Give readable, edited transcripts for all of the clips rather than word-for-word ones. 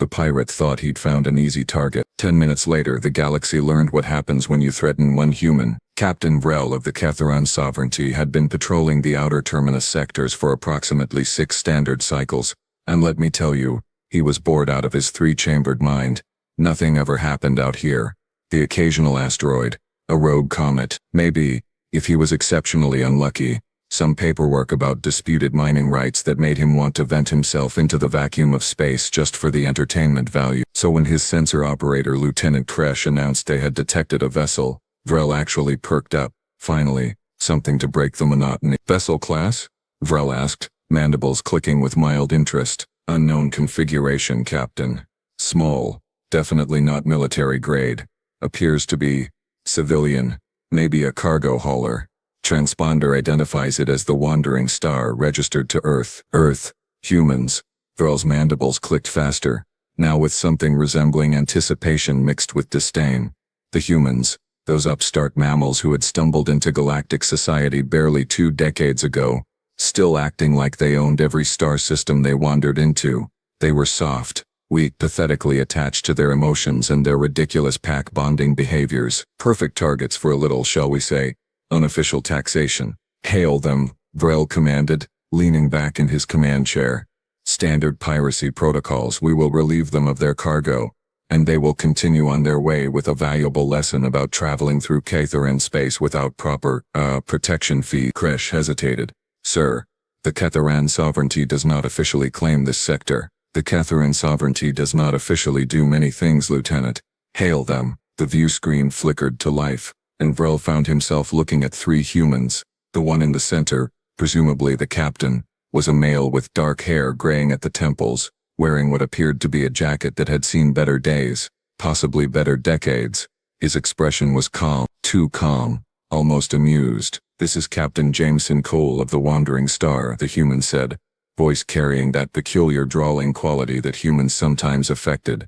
The pirate thought he'd found an easy target. 10 minutes later, the galaxy learned what happens when you threaten one human. Captain Vrel of the Catharan Sovereignty had been patrolling the outer terminus sectors for approximately 6 standard cycles, and let me tell you, he was bored out of his 3-chambered mind. Nothing ever happened out here. The occasional asteroid, a rogue comet, maybe, if he was exceptionally unlucky, some paperwork about disputed mining rights that made him want to vent himself into the vacuum of space just for the entertainment value. So when his sensor operator Lieutenant Kresh announced they had detected a vessel, Vrel actually perked up. Finally, something to break the monotony. Vessel class? Vrel asked, mandibles clicking with mild interest. Unknown configuration, Captain. Small, definitely not military grade. Appears to be civilian, maybe a cargo hauler. Transponder identifies it as the Wandering Star registered to Earth. Earth. Humans. Vrel's mandibles clicked faster, now with something resembling anticipation mixed with disdain. The humans, those upstart mammals who had stumbled into galactic society barely 2 decades ago, still acting like they owned every star system they wandered into. They were soft, weak, pathetically attached to their emotions and their ridiculous pack-bonding behaviors. Perfect targets for a little, shall we say, unofficial taxation. Hail them, Vrel commanded, leaning back in his command chair. Standard piracy protocols. We will relieve them of their cargo, and they will continue on their way with a valuable lesson about traveling through Catharan space without proper, protection fee. Kresh hesitated. Sir, the Catharan Sovereignty does not officially claim this sector. The Catharan Sovereignty does not officially do many things, Lieutenant. Hail them. The view screen flickered to life, and Vrel found himself looking at 3 humans. The one in the center, presumably the captain, was a male with dark hair graying at the temples, wearing what appeared to be a jacket that had seen better days, possibly better decades. His expression was calm, too calm, almost amused. This is Captain Jameson Cole of the Wandering Star, the human said, voice carrying that peculiar drawling quality that humans sometimes affected.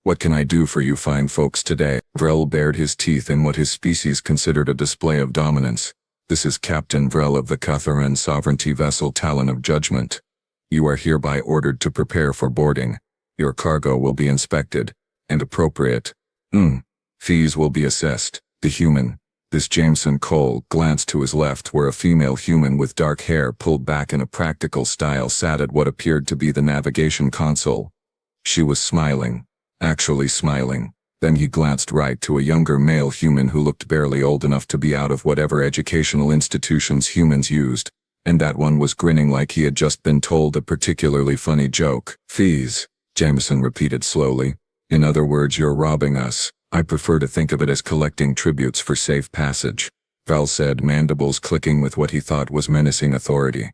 What can I do for you fine folks today? Vrel bared his teeth in what his species considered a display of dominance. This is Captain Vrel of the Catharan Sovereignty vessel Talon of Judgment. You are hereby ordered to prepare for boarding. Your cargo will be inspected, and appropriate. Fees will be assessed. The human, this Jameson Cole, glanced to his left where a female human with dark hair pulled back in a practical style sat at what appeared to be the navigation console. She was smiling. Actually smiling. Then he glanced right to a younger male human who looked barely old enough to be out of whatever educational institutions humans used, and that one was grinning like he had just been told a particularly funny joke. Fees, Jameson repeated slowly. In other words, you're robbing us. I prefer to think of it as collecting tributes for safe passage, Val said, mandibles clicking with what he thought was menacing authority.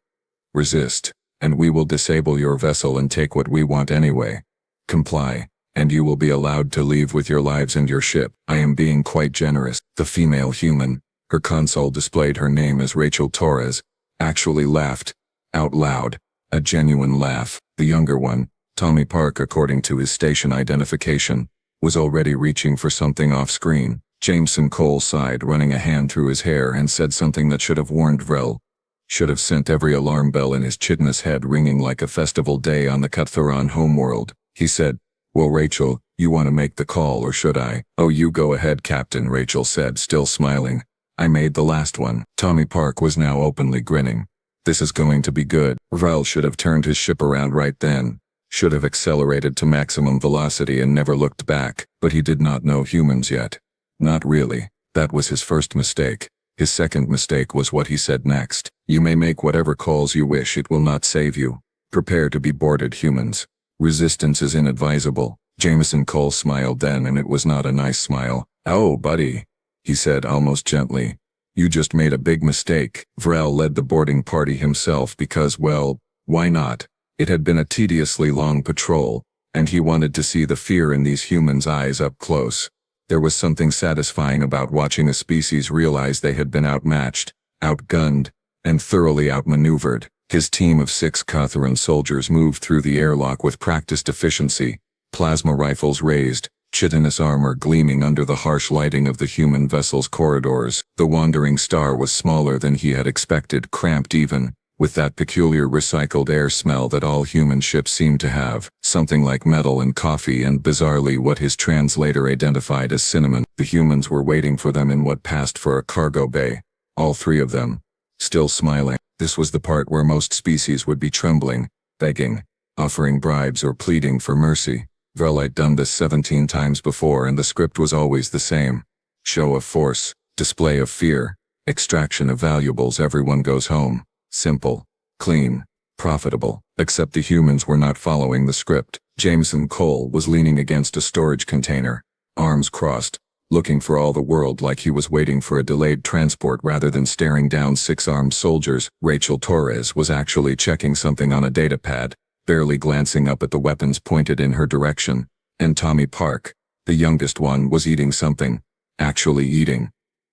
Resist, and we will disable your vessel and take what we want anyway. Comply, and you will be allowed to leave with your lives and your ship. I am being quite generous. The female human, her console displayed her name as Rachel Torres, actually laughed, out loud, a genuine laugh. The younger one, Tommy Park according to his station identification, was already reaching for something off-screen. Jameson Cole sighed, running a hand through his hair, and said something that should have warned Vrel. Should have sent every alarm bell in his chitness head ringing like a festival day on the Catharan homeworld. He said, Well, Rachel, you want to make the call or should I? Oh, you go ahead, Captain, Rachel said, still smiling. I made the last one. Tommy Park was now openly grinning. This is going to be good. Vrel should have turned his ship around right then. Should have accelerated to maximum velocity and never looked back, but he did not know humans yet. Not really. That was his first mistake. His second mistake was what he said next. You may make whatever calls you wish, it will not save you. Prepare to be boarded, humans. Resistance is inadvisable. Jameson Cole smiled then, and it was not a nice smile. Oh, buddy, he said almost gently. You just made a big mistake. Vrel led the boarding party himself because, well, why not? It had been a tediously long patrol, and he wanted to see the fear in these humans' eyes up close. There was something satisfying about watching a species realize they had been outmatched, outgunned, and thoroughly outmaneuvered. His team of 6 Catharan soldiers moved through the airlock with practiced efficiency, plasma rifles raised, chitinous armor gleaming under the harsh lighting of the human vessel's corridors. The Wandering Star was smaller than he had expected, cramped even, with that peculiar recycled air smell that all human ships seem to have, something like metal and coffee and bizarrely what his translator identified as cinnamon. The humans were waiting for them in what passed for a cargo bay. All three of them. Still smiling. This was the part where most species would be trembling, begging, offering bribes or pleading for mercy. Vrel had done this 17 times before and the script was always the same. Show of force, display of fear, extraction of valuables, everyone goes home. Simple, clean, profitable. Except the humans were not following the script. Jameson Cole was leaning against a storage container, arms crossed, looking for all the world like he was waiting for a delayed transport rather than staring down 6 armed soldiers. Rachel Torres was actually checking something on a datapad, barely glancing up at the weapons pointed in her direction. And Tommy Park, the youngest one, was eating something. Actually eating.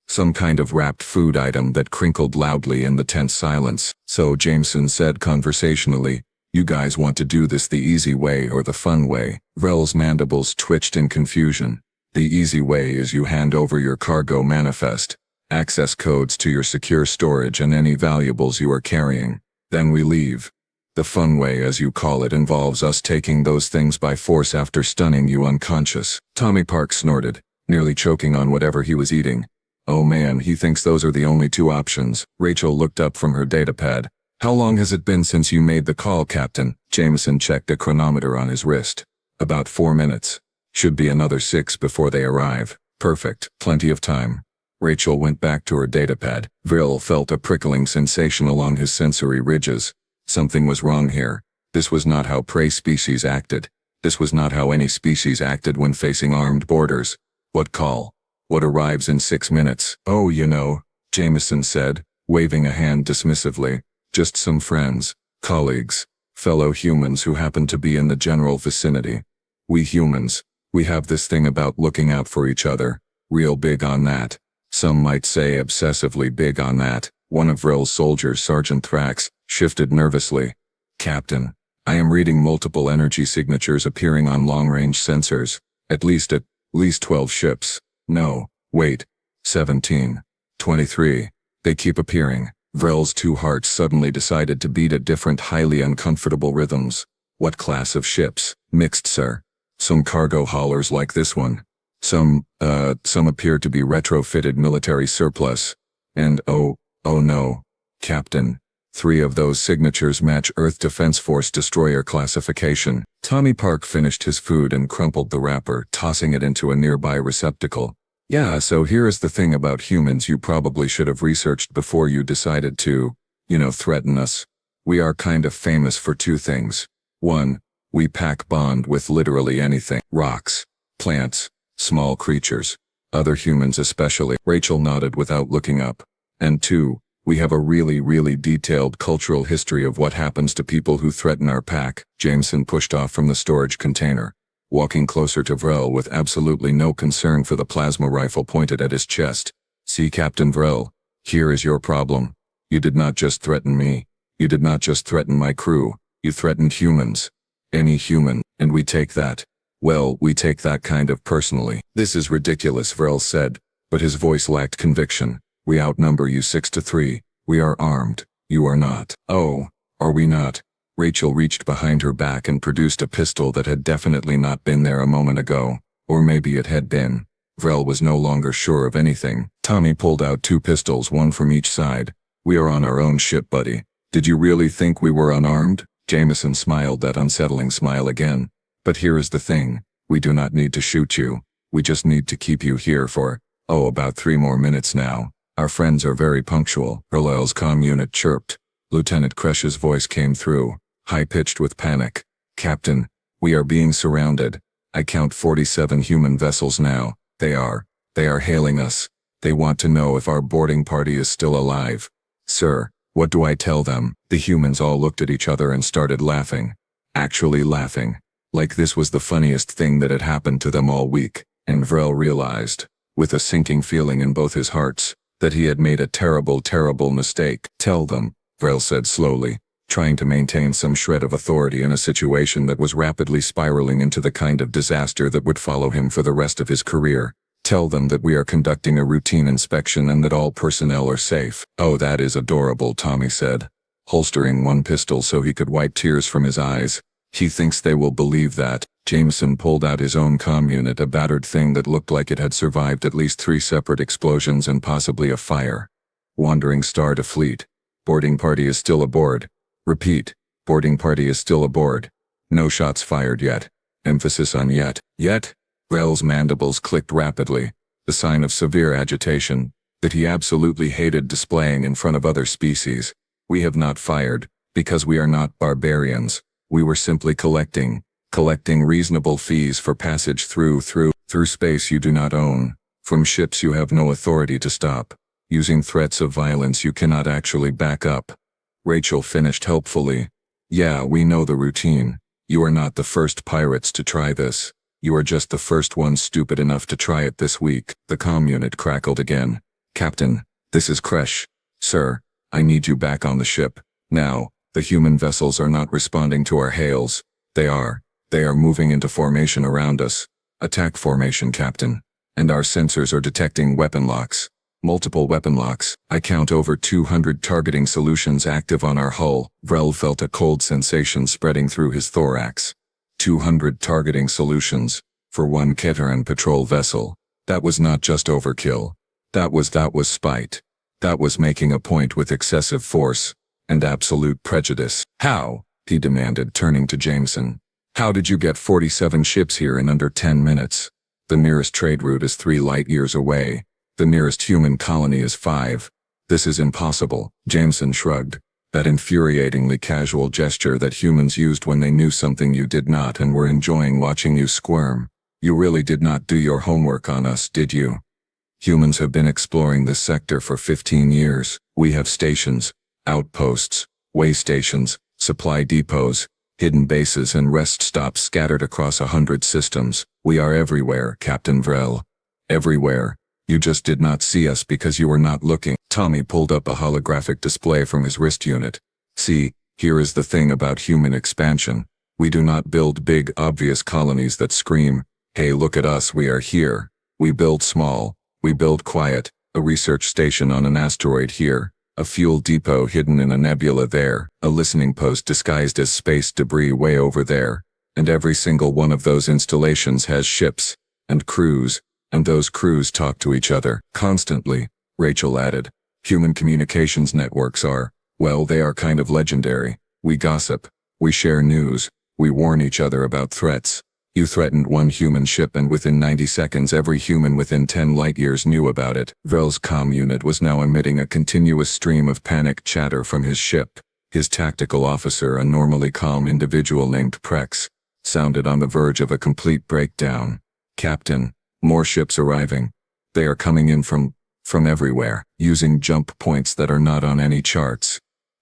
Some kind of wrapped food item that crinkled loudly in the tense silence. So Jameson said conversationally, "You guys want to do this the easy way or the fun way?" Vrel's mandibles twitched in confusion. The easy way is you hand over your cargo manifest, access codes to your secure storage and any valuables you are carrying. Then we leave. The fun way, as you call it, involves us taking those things by force after stunning you unconscious. Tommy Park snorted, nearly choking on whatever he was eating. Oh man, he thinks those are the only 2 options. Rachel looked up from her datapad. "How long has it been since you made the call, Captain?" Jameson checked a chronometer on his wrist. "About 4 minutes. Should be another 6 before they arrive." "Perfect. Plenty of time." Rachel went back to her datapad. Vril felt a prickling sensation along his sensory ridges. Something was wrong here. This was not how prey species acted. This was not how any species acted when facing armed boarders. What call? What arrives in 6 minutes? "Oh, you know," Jameson said, waving a hand dismissively. "Just some friends, colleagues, fellow humans who happen to be in the general vicinity. We humans, we have this thing about looking out for each other. Real big on that. Some might say obsessively big on that." One of Vrel's soldiers, Sergeant Thrax, shifted nervously. "Captain, I am reading multiple energy signatures appearing on long-range sensors. At least 12 ships. No, wait. 17. 23. They keep appearing." Vrel's 2 hearts suddenly decided to beat at different highly uncomfortable rhythms. "What class of ships?" "Mixed, sir. Some cargo haulers like this one. Some appear to be retrofitted military surplus. And oh no, Captain. 3 of those signatures match Earth Defense Force destroyer classification." Tommy Park finished his food and crumpled the wrapper, tossing it into a nearby receptacle. "Yeah, so here is the thing about humans you probably should have researched before you decided to, threaten us. We are kind of famous for 2 things. 1, we pack bond with literally anything. Rocks, plants, small creatures, other humans especially." Rachel nodded without looking up. "And 2, we have a really detailed cultural history of what happens to people who threaten our pack." Jameson pushed off from the storage container, walking closer to Vrel with absolutely no concern for the plasma rifle pointed at his chest. "See, Captain Vrel, here is your problem. You did not just threaten me. You did not just threaten my crew. You threatened humans. Any human, and we take that. Well, we take that kind of personally." "This is ridiculous," Vrel said, but his voice lacked conviction. "We outnumber you 6-3. We are armed. You are not." "Oh, are we not?" Rachel reached behind her back and produced a pistol that had definitely not been there a moment ago. Or maybe it had been. Vrel was no longer sure of anything. Tommy pulled out 2 pistols, one from each side. "We are on our own ship, buddy. Did you really think we were unarmed?" Jameson smiled that unsettling smile again. "But here is the thing. We do not need to shoot you. We just need to keep you here for, about 3 more minutes now. Our friends are very punctual." Vrel's comm unit chirped. Lieutenant Kresh's voice came through, high-pitched with panic. "Captain, we are being surrounded. I count 47 human vessels now. They are hailing us. They want to know if our boarding party is still alive." "Sir, what do I tell them?" The humans all looked at each other and started laughing. Actually laughing. Like this was the funniest thing that had happened to them all week. And Vrel realized, with a sinking feeling in both his hearts, that he had made a terrible mistake. "Tell them," Vrel said slowly, trying to maintain some shred of authority in a situation that was rapidly spiraling into the kind of disaster that would follow him for the rest of his career. "Tell them that we are conducting a routine inspection and that all personnel are safe." "Oh, that is adorable," Tommy said. holstering one pistol so he could wipe tears from his eyes. He thinks they will believe that. Jameson pulled out his own comm unit, a battered thing that looked like it had survived at least 3 separate explosions and possibly a fire. Wandering star to fleet. Boarding party is still aboard. Repeat. Boarding party is still aboard. No shots fired yet. Emphasis on yet. Yet? Rel's mandibles clicked rapidly, the sign of severe agitation that he absolutely hated displaying in front of other species. We have not fired, because we are not barbarians. We were simply collecting reasonable fees for passage through space you do not own, from ships you have no authority to stop, using threats of violence you cannot actually back up. Rachel finished helpfully. Yeah, we know the routine. You are not the first pirates to try this. You are just the first ones stupid enough to try it this week. The comm unit crackled again. Captain, this is Kresh. Sir, I need you back on the ship. Now, the human vessels are not responding to our hails. They are moving into formation around us. Attack formation, Captain. And our sensors are detecting weapon locks. Multiple weapon locks. I count over 200 targeting solutions active on our hull. Vrel felt a cold sensation spreading through his thorax. 200 targeting solutions for one Keteran patrol vessel. That was not just overkill. That was spite. That was making a point with excessive force and absolute prejudice. How? He demanded, turning to Jameson. How did you get 47 ships here in under 10 minutes? The nearest trade route is 3 light years away. The nearest human colony is 5. This is impossible. Jameson shrugged. That infuriatingly casual gesture that humans used when they knew something you did not and were enjoying watching you squirm. You really did not do your homework on us, did you? Humans have been exploring this sector for 15 years. We have stations, outposts, way stations, supply depots, hidden bases and rest stops scattered across 100 systems. We are everywhere, Captain Vrel. Everywhere. You just did not see us because you were not looking. Tommy pulled up a holographic display from his wrist unit. See, here is the thing about human expansion. We do not build big, obvious colonies that scream, hey, look at us, we are here. We build small. We build quiet, a research station on an asteroid here, a fuel depot hidden in a nebula there, a listening post disguised as space debris way over there, and every single one of those installations has ships and crews, and those crews talk to each other constantly, Rachel added. Human communications networks are, well, they are kind of legendary. We gossip, we share news, we warn each other about threats. You threatened one human ship and within 90 seconds every human within 10 light-years knew about it. Vrel's comm unit was now emitting a continuous stream of panicked chatter from his ship. His tactical officer, a normally calm individual named Prex, sounded on the verge of a complete breakdown. Captain, more ships arriving. They are coming in from everywhere, using jump points that are not on any charts.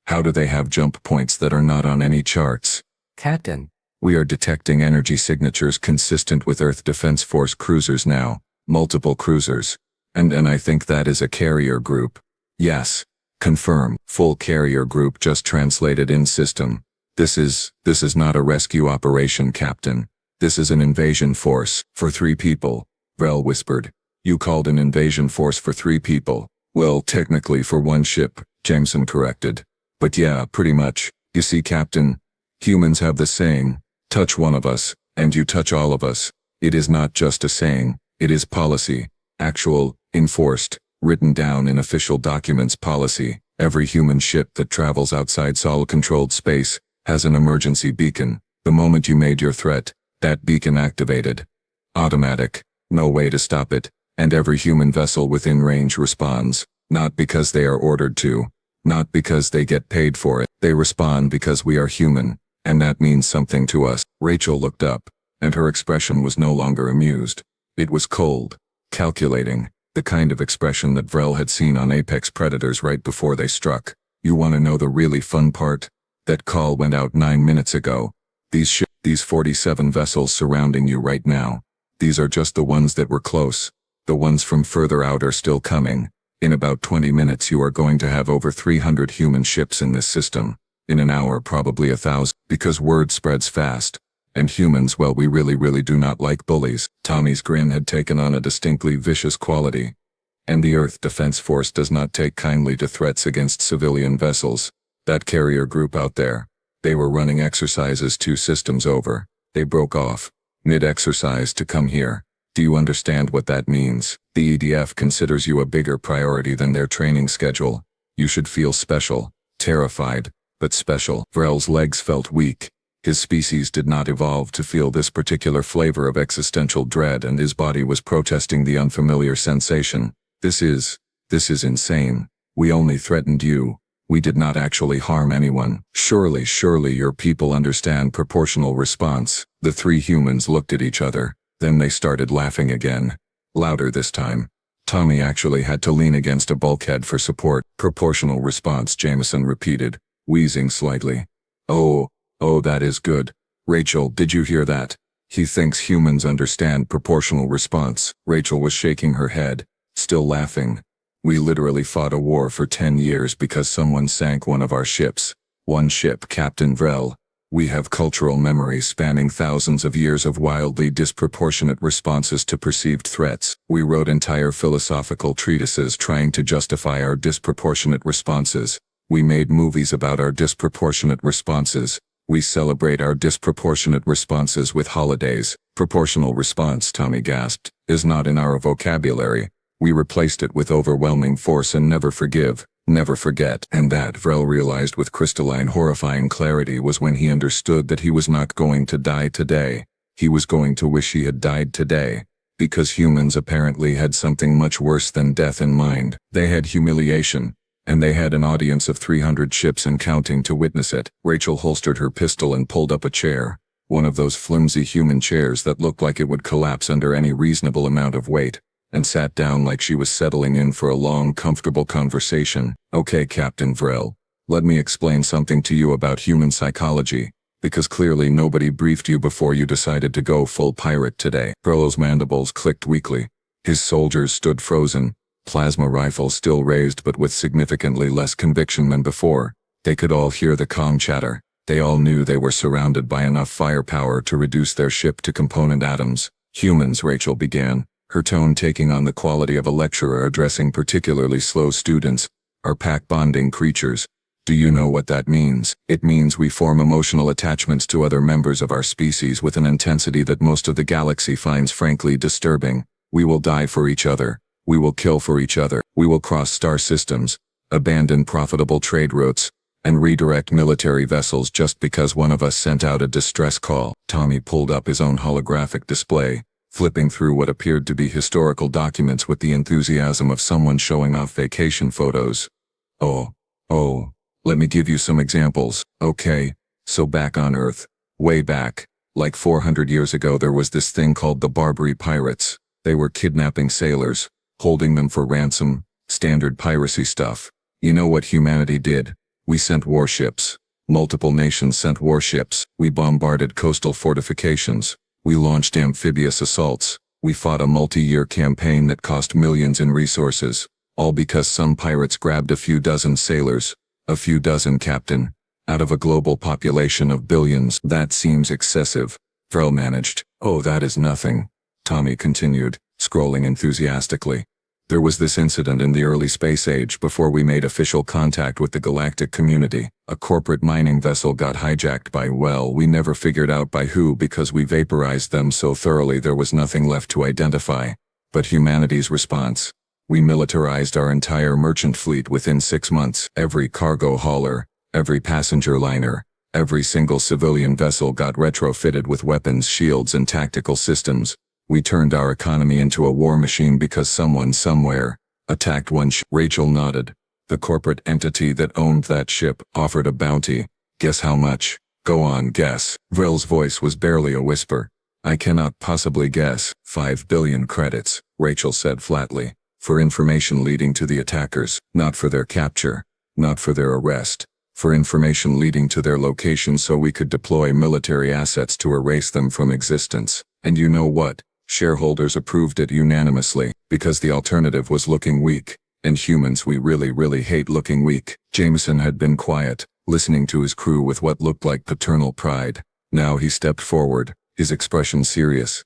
How do they have jump points that are not on any charts? Captain. We are detecting energy signatures consistent with Earth Defense Force cruisers now, multiple cruisers. And I think that is a carrier group. Yes. Confirm. Full carrier group just translated in system. This is not a rescue operation, Captain. This is an invasion force, for 3 people, Vrel whispered. You called an invasion force for 3 people. Well, technically for 1 ship, Jameson corrected. But yeah, pretty much. You see, Captain, humans have the saying, touch one of us, and you touch all of us. It is not just a saying, it is policy. Actual, enforced, written down in official documents policy. Every human ship that travels outside Sol-controlled space has an emergency beacon. The moment you made your threat, that beacon activated. Automatic, no way to stop it, and every human vessel within range responds, not because they are ordered to, not because they get paid for it. They respond because we are human. And that means something to us. Rachel looked up, and her expression was no longer amused. It was cold, calculating, the kind of expression that Vrel had seen on apex predators right before they struck. You want to know the really fun part? That call went out 9 minutes ago. These 47 vessels surrounding you right now. These are just the ones that were close. The ones from further out are still coming. In about 20 minutes you are going to have over 300 human ships in this system. In an hour probably 1,000, because word spreads fast. And humans, well, we really do not like bullies. Tommy's grin had taken on a distinctly vicious quality. And the Earth Defense Force does not take kindly to threats against civilian vessels. That carrier group out there. They were running exercises 2 systems over. They broke off mid-exercise to come here. Do you understand what that means? The EDF considers you a bigger priority than their training schedule. You should feel special, terrified, but special. Vrel's legs felt weak. His species did not evolve to feel this particular flavor of existential dread, and his body was protesting the unfamiliar sensation. This is insane. We only threatened you. We did not actually harm anyone. Surely your people understand proportional response. The 3 humans looked at each other. Then they started laughing again. Louder this time. Tommy actually had to lean against a bulkhead for support. Proportional response, Jameson repeated, wheezing slightly. Oh, that is good. Rachel, did you hear that? He thinks humans understand proportional response. Rachel was shaking her head, still laughing. We literally fought a war for 10 years because someone sank one of our ships. One ship, Captain Vrel. We have cultural memories spanning thousands of years of wildly disproportionate responses to perceived threats. We wrote entire philosophical treatises trying to justify our disproportionate responses. We made movies about our disproportionate responses. We celebrate our disproportionate responses with holidays. Proportional response, Tommy gasped, is not in our vocabulary. We replaced it with overwhelming force and never forgive, never forget. And that, Vrel realized with crystalline horrifying clarity, was when he understood that he was not going to die today. He was going to wish he had died today. Because humans apparently had something much worse than death in mind. They had humiliation. And they had an audience of 300 ships and counting to witness it. Rachel holstered her pistol and pulled up a chair. One of those flimsy human chairs that looked like it would collapse under any reasonable amount of weight. And sat down like she was settling in for a long, comfortable conversation. Okay, Captain Vrel. Let me explain something to you about human psychology. Because clearly nobody briefed you before you decided to go full pirate today. Vrel's mandibles clicked weakly. His soldiers stood frozen. Plasma rifles still raised but with significantly less conviction than before. They could all hear the calm chatter. They all knew they were surrounded by enough firepower to reduce their ship to component atoms. Humans, Rachel began, her tone taking on the quality of a lecturer addressing particularly slow students, are pack-bonding creatures. Do you know what that means? It means we form emotional attachments to other members of our species with an intensity that most of the galaxy finds frankly disturbing. We will die for each other. We will kill for each other. We will cross star systems, abandon profitable trade routes, and redirect military vessels just because one of us sent out a distress call. Tommy pulled up his own holographic display, flipping through what appeared to be historical documents with the enthusiasm of someone showing off vacation photos. Oh, let me give you some examples. Okay, so back on Earth, way back, like 400 years ago, there was this thing called the Barbary Pirates. They were kidnapping sailors, holding them for ransom, standard piracy stuff. You know what humanity did? We sent warships. Multiple nations sent warships. We bombarded coastal fortifications. We launched amphibious assaults. We fought a multi-year campaign that cost millions in resources, all because some pirates grabbed a few dozen sailors. A few dozen, Captain. Out of a global population of billions. That seems excessive. Vrel managed. Oh, that is nothing. Tommy continued, scrolling enthusiastically. There was this incident in the early space age before we made official contact with the galactic community. A corporate mining vessel got hijacked by, well, we never figured out by who because we vaporized them so thoroughly there was nothing left to identify. But humanity's response. We militarized our entire merchant fleet within 6 months. Every cargo hauler, every passenger liner, every single civilian vessel got retrofitted with weapons, shields, and tactical systems. We turned our economy into a war machine because someone somewhere attacked one ship. Rachel nodded. The corporate entity that owned that ship offered a bounty. Guess how much? Go on, guess. Vrel's voice was barely a whisper. I cannot possibly guess. 5 billion credits, Rachel said flatly. For information leading to the attackers, not for their capture, not for their arrest. For information leading to their location so we could deploy military assets to erase them from existence. And you know what? Shareholders approved it unanimously, because the alternative was looking weak, and humans, we really hate looking weak. Jameson had been quiet, listening to his crew with what looked like paternal pride. Now he stepped forward, his expression serious.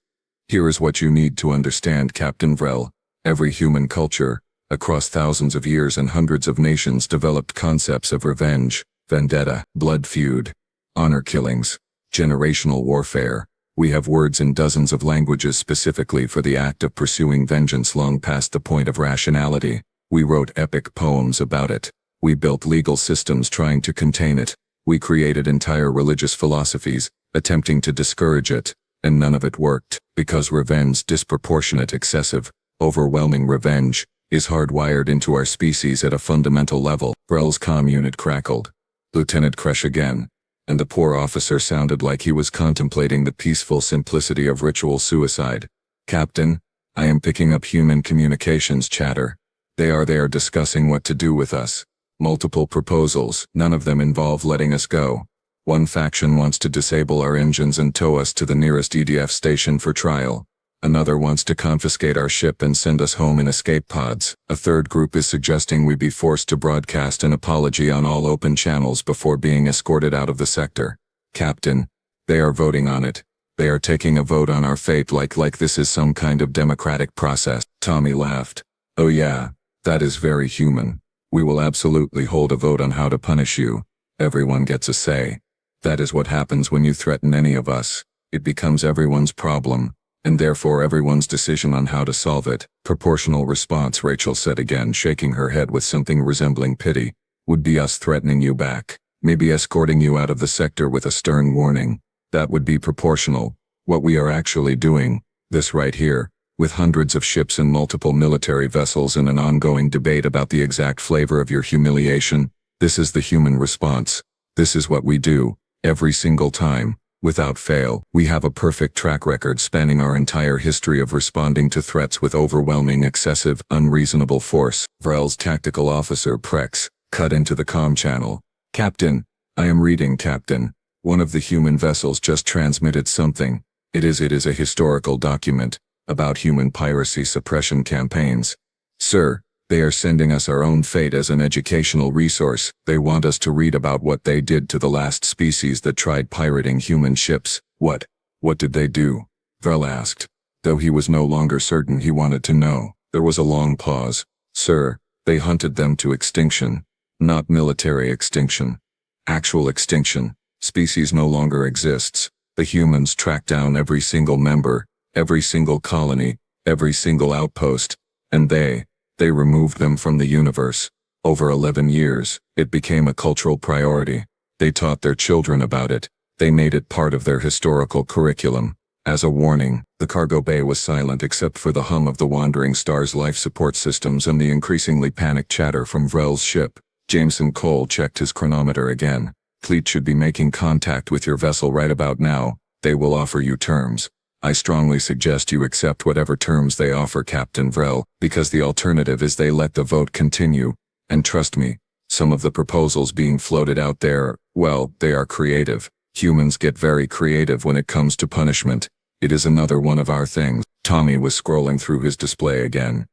Here is what you need to understand, Captain Vrel. Every human culture, across thousands of years and hundreds of nations, developed concepts of revenge, vendetta, blood feud, honor killings, generational warfare. We have words in dozens of languages specifically for the act of pursuing vengeance long past the point of rationality. We wrote epic poems about it. We built legal systems trying to contain it. We created entire religious philosophies, attempting to discourage it, and none of it worked, because revenge, disproportionate, excessive, overwhelming revenge, is hardwired into our species at a fundamental level. Vrel's comm unit crackled. Lieutenant Kresh again. And the poor officer sounded like he was contemplating the peaceful simplicity of ritual suicide. Captain, I am picking up human communications chatter. They are discussing what to do with us. Multiple proposals, none of them involve letting us go. One faction wants to disable our engines and tow us to the nearest EDF station for trial. Another wants to confiscate our ship and send us home in escape pods. A third group is suggesting we be forced to broadcast an apology on all open channels before being escorted out of the sector. Captain, they are voting on it. They are taking a vote on our fate like this is some kind of democratic process. Tommy laughed. Oh yeah, that is very human. We will absolutely hold a vote on how to punish you. Everyone gets a say. That is what happens when you threaten any of us. It becomes everyone's problem, and therefore everyone's decision on how to solve it. Proportional response, Rachel said again, shaking her head with something resembling pity, would be us threatening you back, maybe escorting you out of the sector with a stern warning. That would be proportional. What we are actually doing, this right here, with hundreds of ships and multiple military vessels and an ongoing debate about the exact flavor of your humiliation, this is the human response. This is what we do, every single time. Without fail, we have a perfect track record spanning our entire history of responding to threats with overwhelming, excessive, unreasonable force. Vrel's tactical officer, Prex, cut into the comm channel. Captain, I am reading, Captain. One of the human vessels just transmitted something. It is a historical document about human piracy suppression campaigns. Sir, they are sending us our own fate as an educational resource. They want us to read about what they did to the last species that tried pirating human ships. What did they do? Vrel asked. Though he was no longer certain, he wanted to know. There was a long pause. Sir, they hunted them to extinction. Not military extinction. Actual extinction. Species no longer exists. The humans tracked down every single member, every single colony, every single outpost, and they removed them from the universe. Over 11 years, it became a cultural priority. They taught their children about it. They made it part of their historical curriculum. As a warning, the cargo bay was silent except for the hum of the Wandering Star's life support systems and the increasingly panicked chatter from Vrel's ship. Jameson Cole checked his chronometer again. Fleet should be making contact with your vessel right about now. They will offer you terms. I strongly suggest you accept whatever terms they offer, Captain Vrel, because the alternative is they let the vote continue. And trust me, some of the proposals being floated out there, well, they are creative. Humans get very creative when it comes to punishment. It is another one of our things. Tommy was scrolling through his display again.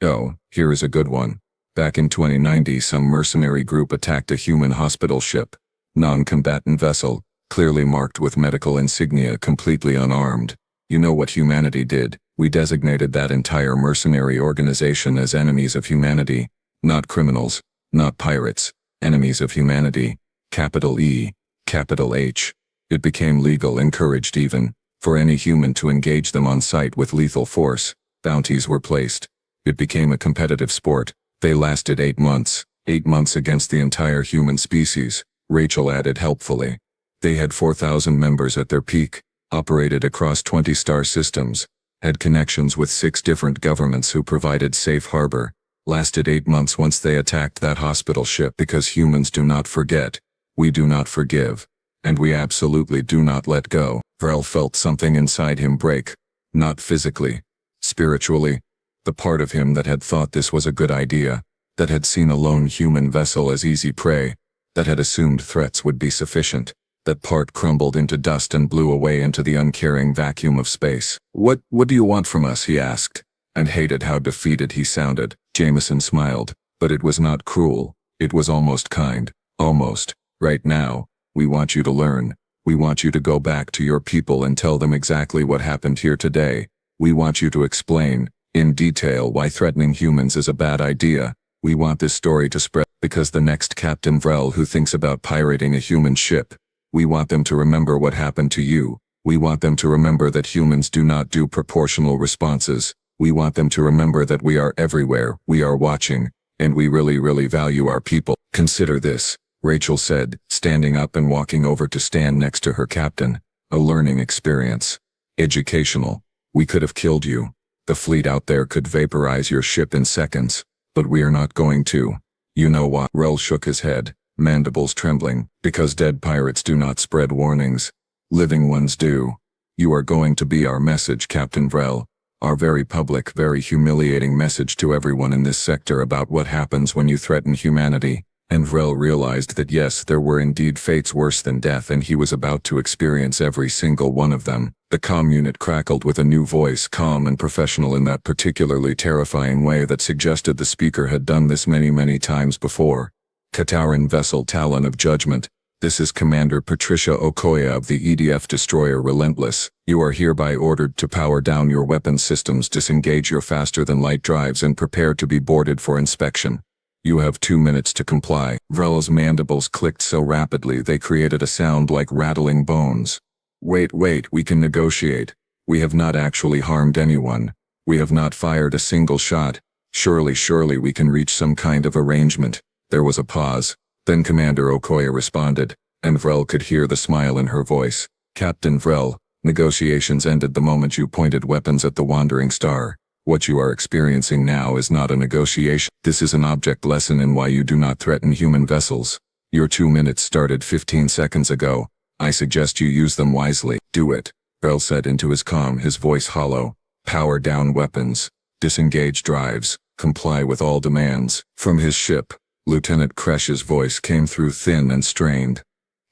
Oh, here is a good one. Back in 2090, some mercenary group attacked a human hospital ship. Non-combatant vessel, clearly marked with medical insignia, completely unarmed. You know what humanity did? We designated that entire mercenary organization as enemies of humanity. Not criminals, not pirates, enemies of humanity. Capital E, capital H. It became legal, encouraged even, for any human to engage them on sight with lethal force. Bounties were placed. It became a competitive sport. They lasted 8 months. 8 months against the entire human species, Rachel added helpfully. They had 4,000 members at their peak, operated across 20 star systems, had connections with 6 different governments who provided safe harbor. Lasted 8 months once they attacked that hospital ship, because humans do not forget. We do not forgive. And we absolutely do not let go. Vrel felt something inside him break. Not physically. Spiritually. The part of him that had thought this was a good idea, that had seen a lone human vessel as easy prey, that had assumed threats would be sufficient, that part crumbled into dust and blew away into the uncaring vacuum of space. What do you want from us?" he asked, and hated how defeated he sounded. Jameson smiled, but it was not cruel. It was almost kind. Almost. Right now, we want you to learn. We want you to go back to your people and tell them exactly what happened here today. We want you to explain, in detail, why threatening humans is a bad idea. We want this story to spread. Because the next Captain Vrel who thinks about pirating a human ship, we want them to remember what happened to you. We want them to remember that humans do not do proportional responses. We want them to remember that we are everywhere, we are watching, and we really, really value our people. Consider this, Rachel said, standing up and walking over to stand next to her captain. A learning experience. Educational. We could have killed you. The fleet out there could vaporize your ship in seconds, but we are not going to. You know what? Vrel shook his head, mandibles trembling, because dead pirates do not spread warnings. Living ones do. You are going to be our message, Captain Vrel. Our very public, very humiliating message to everyone in this sector about what happens when you threaten humanity. And Vrel realized that yes, there were indeed fates worse than death, and he was about to experience every single one of them. The comm unit crackled with a new voice, calm and professional in that particularly terrifying way that suggested the speaker had done this many, many times before. Kataran vessel Talon of Judgment. This is Commander Patricia Okoye of the EDF destroyer Relentless. You are hereby ordered to power down your weapon systems, disengage your faster-than-light drives, and prepare to be boarded for inspection. You have 2 minutes to comply. Vrel's mandibles clicked so rapidly they created a sound like rattling bones. Wait, we can negotiate. We have not actually harmed anyone. We have not fired a single shot. Surely we can reach some kind of arrangement. There was a pause. Then Commander Okoye responded, and Vrel could hear the smile in her voice. Captain Vrel, negotiations ended the moment you pointed weapons at the Wandering Star. What you are experiencing now is not a negotiation. This is an object lesson in why you do not threaten human vessels. Your 2 minutes started 15 seconds ago. I suggest you use them wisely. Do it, Vrel said into his comm, his voice hollow. Power down weapons. Disengage drives. Comply with all demands. From his ship, Lieutenant Kresh's voice came through thin and strained.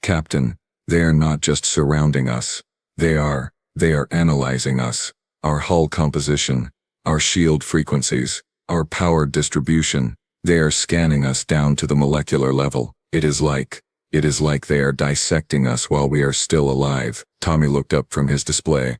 Captain, they are not just surrounding us. They are analyzing us. Our hull composition. Our shield frequencies, our power distribution. They are scanning us down to the molecular level. It is like they are dissecting us while we are still alive. Tommy looked up from his display.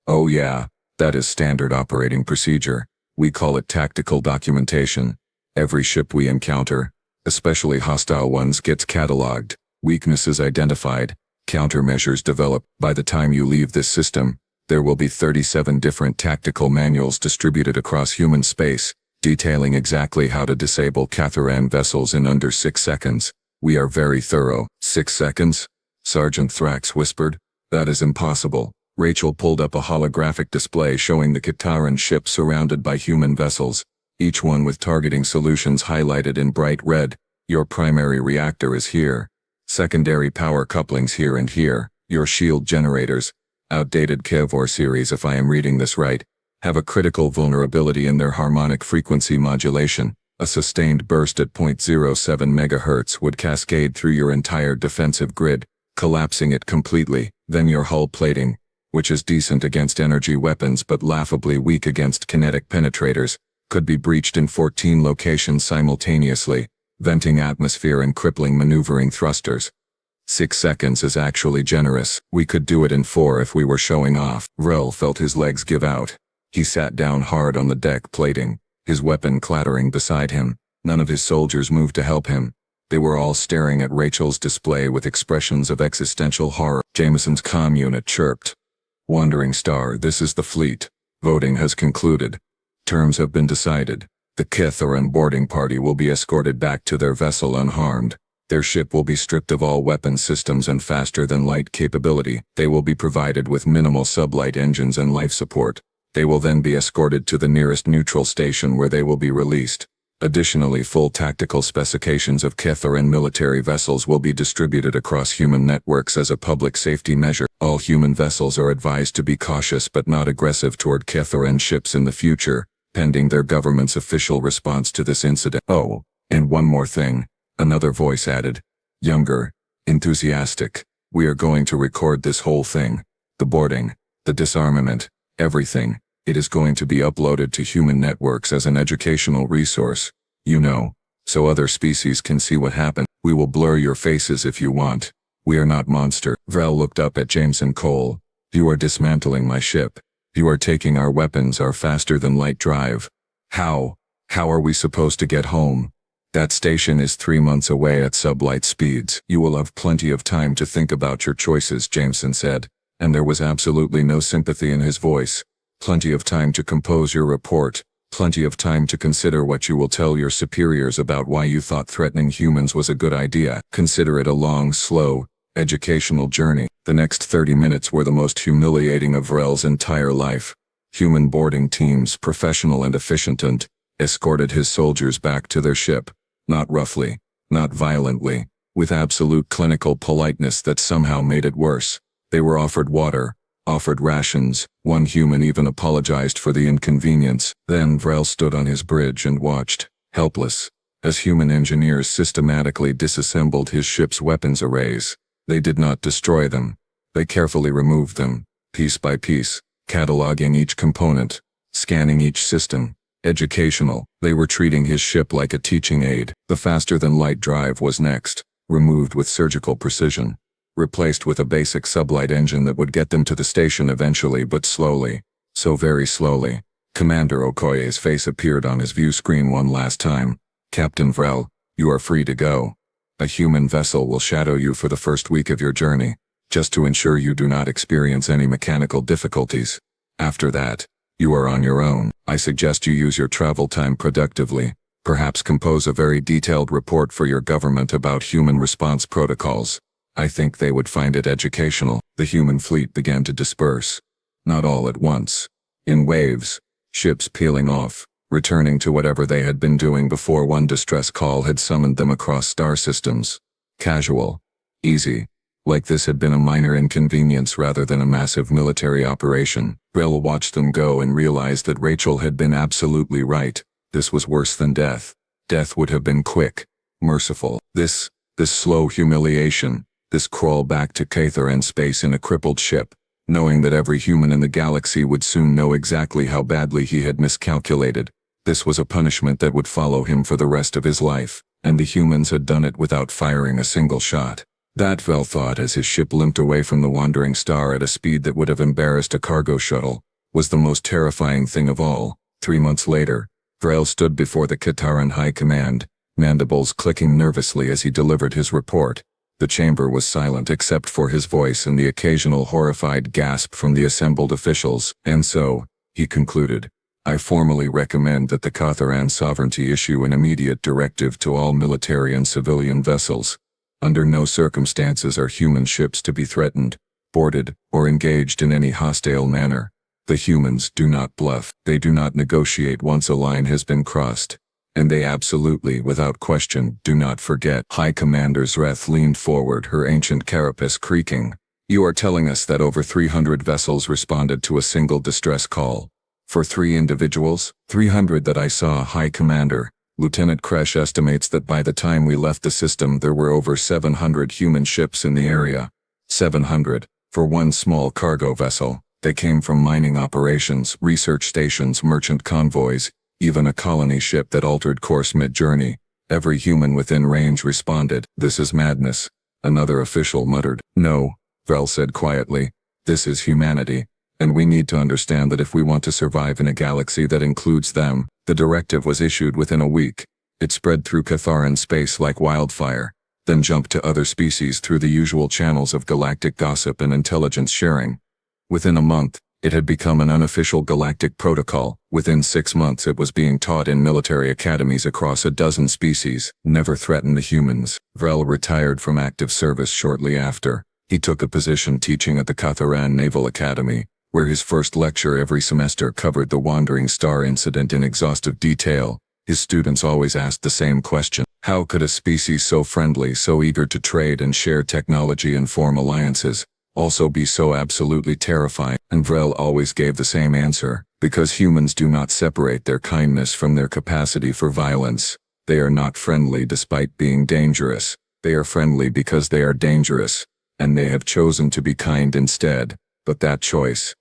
Oh yeah, that is standard operating procedure. We call it tactical documentation. Every ship we encounter, especially hostile ones, gets cataloged, weaknesses identified, countermeasures developed. By the time you leave this system, there will be 37 different tactical manuals distributed across human space, detailing exactly how to disable Catharan vessels in under 6 seconds. We are very thorough. 6 seconds? Sergeant Thrax whispered. That is impossible. Rachel pulled up a holographic display showing the Catharan ship surrounded by human vessels, each one with targeting solutions highlighted in bright red. Your primary reactor is here. Secondary power couplings here and here. Your shield generators, outdated Kevor series if I am reading this right, have a critical vulnerability in their harmonic frequency modulation. A sustained burst at 0.07 MHz would cascade through your entire defensive grid, collapsing it completely. Then your hull plating, which is decent against energy weapons but laughably weak against kinetic penetrators, could be breached in 14 locations simultaneously, venting atmosphere and crippling maneuvering thrusters. 6 seconds is actually generous. We could do it in 4 if we were showing off. Vrel felt his legs give out. He sat down hard on the deck plating, his weapon clattering beside him. None of his soldiers moved to help him. They were all staring at Rachel's display with expressions of existential horror. Jameson's comm unit chirped. Wandering Star, this is the fleet. Voting has concluded. Terms have been decided. The Catharan boarding party will be escorted back to their vessel unharmed. Their ship will be stripped of all weapon systems and faster-than-light capability. They will be provided with minimal sublight engines and life support. They will then be escorted to the nearest neutral station where they will be released. Additionally, full tactical specifications of Catharan military vessels will be distributed across human networks as a public safety measure. All human vessels are advised to be cautious but not aggressive toward Catharan ships in the future, pending their government's official response to this incident. Oh, and one more thing. Another voice added. Younger. Enthusiastic. We are going to record this whole thing. The boarding. The disarmament. Everything. It is going to be uploaded to human networks as an educational resource. You know. So other species can see what happened. We will blur your faces if you want. We are not monster. Vrel looked up at Jameson Cole. You are dismantling my ship. You are taking our weapons, our faster-than-light drive. How are we supposed to get home? That station is 3 months away at sublight speeds. You will have plenty of time to think about your choices, Jameson said, and there was absolutely no sympathy in his voice. Plenty of time to compose your report. Plenty of time to consider what you will tell your superiors about why you thought threatening humans was a good idea. Consider it a long, slow, educational journey. The next 30 minutes were the most humiliating of Vrel's entire life. Human boarding teams, professional and efficient, escorted his soldiers back to their ship. Not roughly, not violently, with absolute clinical politeness that somehow made it worse. They were offered water, offered rations. One human even apologized for the inconvenience. Then Vrel stood on his bridge and watched, helpless, as human engineers systematically disassembled his ship's weapons arrays. They did not destroy them. They carefully removed them, piece by piece, cataloging each component, scanning each system. Educational. They were treating his ship like a teaching aid. The faster-than-light drive was next, removed with surgical precision. Replaced with a basic sublight engine that would get them to the station eventually, but slowly. So very slowly. Commander Okoye's face appeared on his view screen one last time. Captain Vrel, you are free to go. A human vessel will shadow you for the first week of your journey, just to ensure you do not experience any mechanical difficulties. After that, you are on your own. I suggest you use your travel time productively. Perhaps compose a very detailed report for your government about human response protocols. I think they would find it educational. The human fleet began to disperse. Not all at once. In waves. Ships peeling off, returning to whatever they had been doing before one distress call had summoned them across star systems. Casual. Easy. Like this had been a minor inconvenience rather than a massive military operation. Vrel watched them go and realized that Rachel had been absolutely right. This was worse than death. Death would have been quick, merciful. This slow humiliation, this crawl back to Cathar and space in a crippled ship, knowing that every human in the galaxy would soon know exactly how badly he had miscalculated. This was a punishment that would follow him for the rest of his life, and the humans had done it without firing a single shot. That Vrel thought as his ship limped away from the wandering star at a speed that would have embarrassed a cargo shuttle, was the most terrifying thing of all. 3 months later, Vrel stood before the Kataran High Command, mandibles clicking nervously as he delivered his report. The chamber was silent except for his voice and the occasional horrified gasp from the assembled officials. And so, he concluded, I formally recommend that the Kataran sovereignty issue an immediate directive to all military and civilian vessels. Under no circumstances are human ships to be threatened, boarded, or engaged in any hostile manner. The humans do not bluff. They do not negotiate once a line has been crossed. And they absolutely, without question, do not forget. High Commander Zreth leaned forward, her ancient carapace creaking. You are telling us that over 300 vessels responded to a single distress call. For 3 individuals? 300 that I saw, High Commander. Lieutenant Kresh estimates that by the time we left the system there were over 700 human ships in the area. 700, for one small cargo vessel. They came from mining operations, research stations, merchant convoys, even a colony ship that altered course mid-journey. Every human within range responded. This is madness. Another official muttered. No, Vrel said quietly. This is humanity. And we need to understand that if we want to survive in a galaxy that includes them. The directive was issued within a week. It spread through Catharan space like wildfire, then jumped to other species through the usual channels of galactic gossip and intelligence sharing. Within a month, it had become an unofficial galactic protocol. Within 6 months it was being taught in military academies across a dozen species. Never threaten the humans. Vrel retired from active service shortly after. He took a position teaching at the Catharan Naval Academy, where his first lecture every semester covered the Wandering Star incident in exhaustive detail. His students always asked the same question. How could a species so friendly, so eager to trade and share technology and form alliances, also be so absolutely terrifying? And Vrel always gave the same answer. Because humans do not separate their kindness from their capacity for violence. They are not friendly despite being dangerous. They are friendly because they are dangerous. And they have chosen to be kind instead. But that choice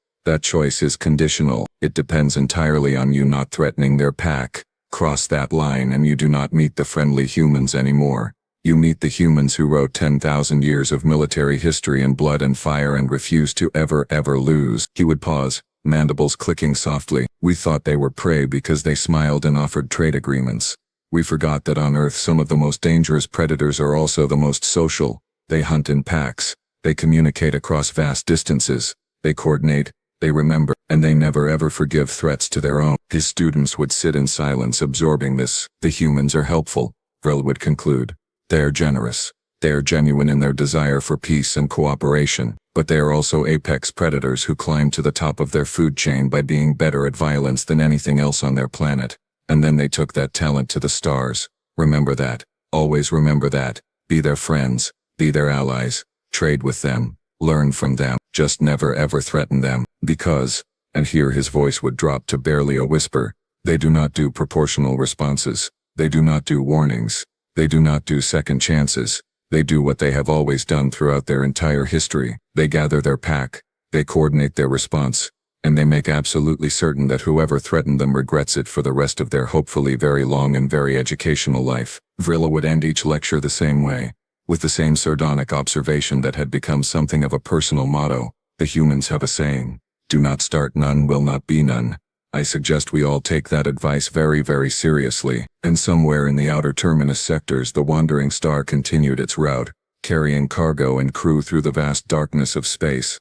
is conditional. It depends entirely on you not threatening their pack. Cross that line and you do not meet the friendly humans anymore. You meet the humans who wrote 10,000 years of military history in blood and fire and refuse to ever lose. He would pause, mandibles clicking softly. We thought they were prey because they smiled and offered trade agreements. We forgot that on Earth some of the most dangerous predators are also the most social. They hunt in packs. They communicate across vast distances. They coordinate. They remember. And they never ever forgive threats to their own. His students would sit in silence absorbing this. The humans are helpful, Vril would conclude. They are generous. They are genuine in their desire for peace and cooperation. But they are also apex predators who climb to the top of their food chain by being better at violence than anything else on their planet. And then they took that talent to the stars. Remember that. Always remember that. Be their friends. Be their allies. Trade with them. Learn from them. Just never ever threaten them. Because, and here his voice would drop to barely a whisper, they do not do proportional responses. They do not do warnings. They do not do second chances. They do what they have always done throughout their entire history. They gather their pack. They coordinate their response. And they make absolutely certain that whoever threatened them regrets it for the rest of their hopefully very long and very educational life. Vril would end each lecture the same way, with the same sardonic observation that had become something of a personal motto. The humans have a saying, do not start, none will not be none. I suggest we all take that advice very, very seriously. And somewhere in the outer terminus sectors the wandering star continued its route, carrying cargo and crew through the vast darkness of space.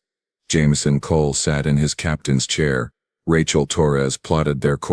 Jameson Cole sat in his captain's chair. Rachel Torres plotted their course.